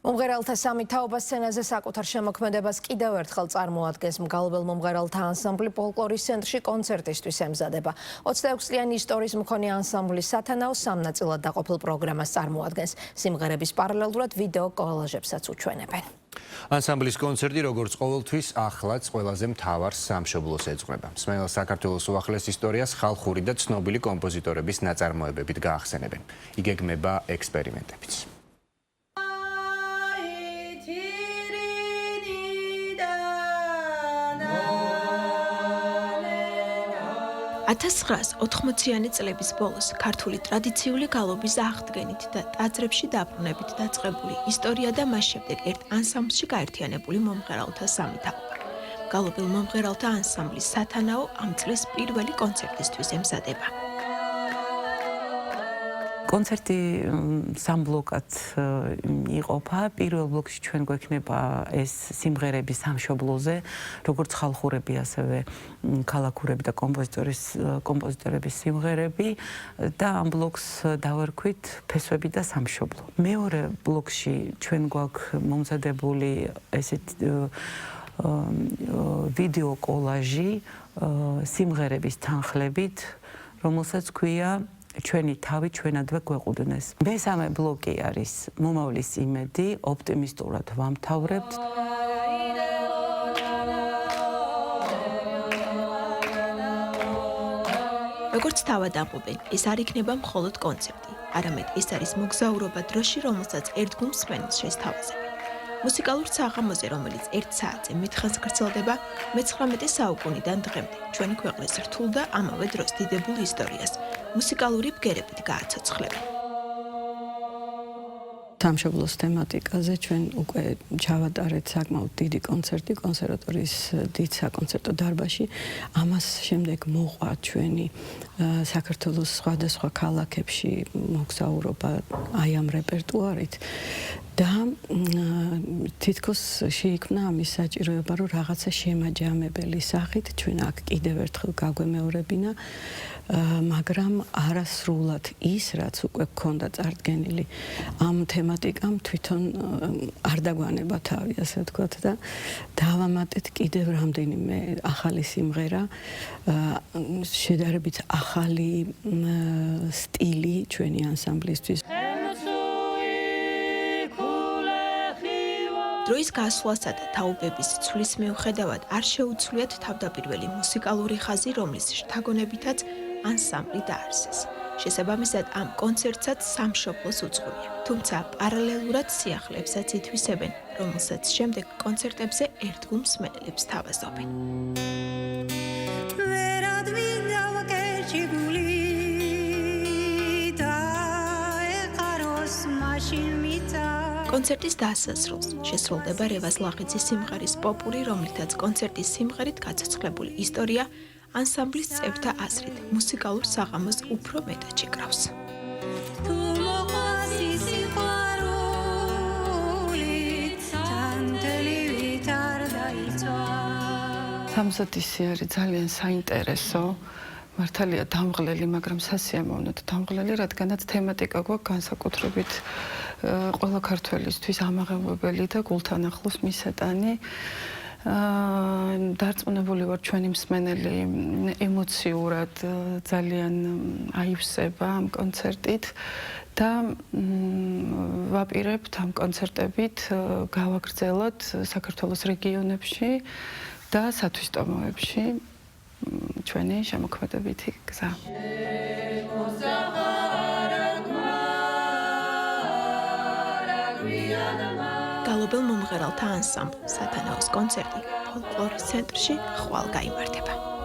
მომღერალთა სამი თაობა სცენაზე საკუთარ შემოქმედებას კიდევ ერთხელ წარმოადგენს. მგალობელ მომღერალთა ანსამბლი ფოლკლორის ცენტრში კონცერტისთვის ემზადება. 26-წლიანი ისტორიის მქონე ანსამბლი სათანაო სამ ნაწილად დაყოფილ პროგრამას წარმოადგენს. სიმღერების პარალელურად ვიდეო კოლაჟებსაც უჩვენებენ. ანსამბლის კონცერტი, როგორც ყოველთვის, ახლაც ყველაზე მთავარ სამშობლოს ეძღვნება. მსმენელს საქართველოს უახლეს ისტორიას ხალხური და ცნობილი კომპოზიტორების ნაწარმოებებით გაახსენებენ. იგეგმება ექსპერიმენტებიც. 1980-იანი წლების ბოლოს ქართული ტრადიციული გალობის აღდგენით და ტაძრებში დაბრუნებით დაწყებული ისტორია და მას შემდეგ ერთ ანსამბლში გაერთიანებული მომღერალთა სამი თაობა. გალობელ მომღერალთა ანსამბლის სათანაო ამ წლის პირველი კონცერტისთვის ემზადება. კონცერტი სამ ბლოკად იყოფა. პირველ ბლოკში ჩვენ გვექნება ეს სიმღერები სამშობლოზე, როგორც ხალხურები, ასევე ქალაქურები და კომპოზიტორების სიმღერები და ამ ბლოკს დავერქვით ფესვები და სამშობლო. მეორე ბლოკში ჩვენ გვაქვს მომზადებული ესეთ ვიდეო კოლაჟი სიმღერების თანხლებით, რომელსაც ქვია ჩვენი თავი ჩვენადვე გვეყუდნეს. მესამე ბლოკი არის მომავლის იმედი, ოპტიმისტურად ვამთავრებთ. როგორც თავად ამბობენ, ეს არ იქნება მხოლოდ კონცერტი, არამედ ეს არის მოგზაურობა დროში, რომელსაც ერთგულ მსმენელს შესთავაზებენ. მუსიკალურ საღამოზე, რომელიც 1 საათზე მითხას გრძელდება, მე-19 საუკუნიდან დღემდე ჩვენი ქვეყნის რთულ და ამავე დროს დიდებულ ისტორიას მუსიკალური ბგერებით გააცოცხლებენ. სამშობლოს თემატიკაზე ჩვენ უკვე ჩავატარეთ საკმაოდ დიდი კონცერტი კონსერვატორიის დიდ საკონცერტო დარბაზში. ამას შემდეგ მოყვა ჩვენი საქართველოს სხვადასხვა ქალაქებში მოგზაურობა აი ამ რეპერტუარით და თითქოს შეიქმნა ამის საჭიროება, რომ რაღაცა შემაჯამებელი სახით ჩვენ აქ კიდევ ერთხელ გაგვემეორებინა, მაგრამ არასრულად ის, რაც უკვე გქონდა წარდგენილი ამ თემატიკამ თვითონ არ დაგვანება თავი, ასე ვთქვათ და დავამატეთ კიდევ რამდენიმე ახალი სიმღერა, შედარებით ახალი სტილი ჩვენი ანსამბლისთვის. დროის გასვლასა და თაობების ცვლის მიუხედავად არ შეუცვლიათ თავდაპირველი მუსიკალური ხაზი, რომლის შთაგონებითაც ანსამბლი დაარსეს. შესაბამისად ამ კონცერტსაც სამშობლოს უძღვებიან, თუმცა პარალელურად სიახლეებსაც ითვისებენ, რომელსაც შემდეგ კონცერტებზე ერთგულ მსმენელებს თავაზობენ. კონცერტის დასასრულს შესრულდება რევაზ ლაღიძის სიმღერის პოპური, რომლითაც კონცერტის სიმღერით გაცოცხლებული ისტორია ანსამბლის წევრთა აზრით მუსიკალურ საღამოს უფრო მეტად შეკრავს. სამზადისი არის ძალიან საინტერესო, მართალია დამღლელი, მაგრამ სასიამოვნოდ დამღლელი, რადგანაც თემატიკა გვაქვს განსაკუთრებით ყველა ქართველისთვის ამაღელვებელი და გულთან ახლოს მისატანი. დარწმუნებული ვარ, ჩვენი მსმენელი ემოციურად ძალიან აივსება ამ კონცერტით და ვაპირებთ ამ კონცერტებით გავაგრძელოთ საქართველოს რეგიონებში და სათვისტომოებში ჩვენი შემოქმედებითი გზა. გალობელ მომღერალთა ანსამბლ სათანაოს კონცერტი ფოლკლორის ცენტრში ხვალ გაიმართება.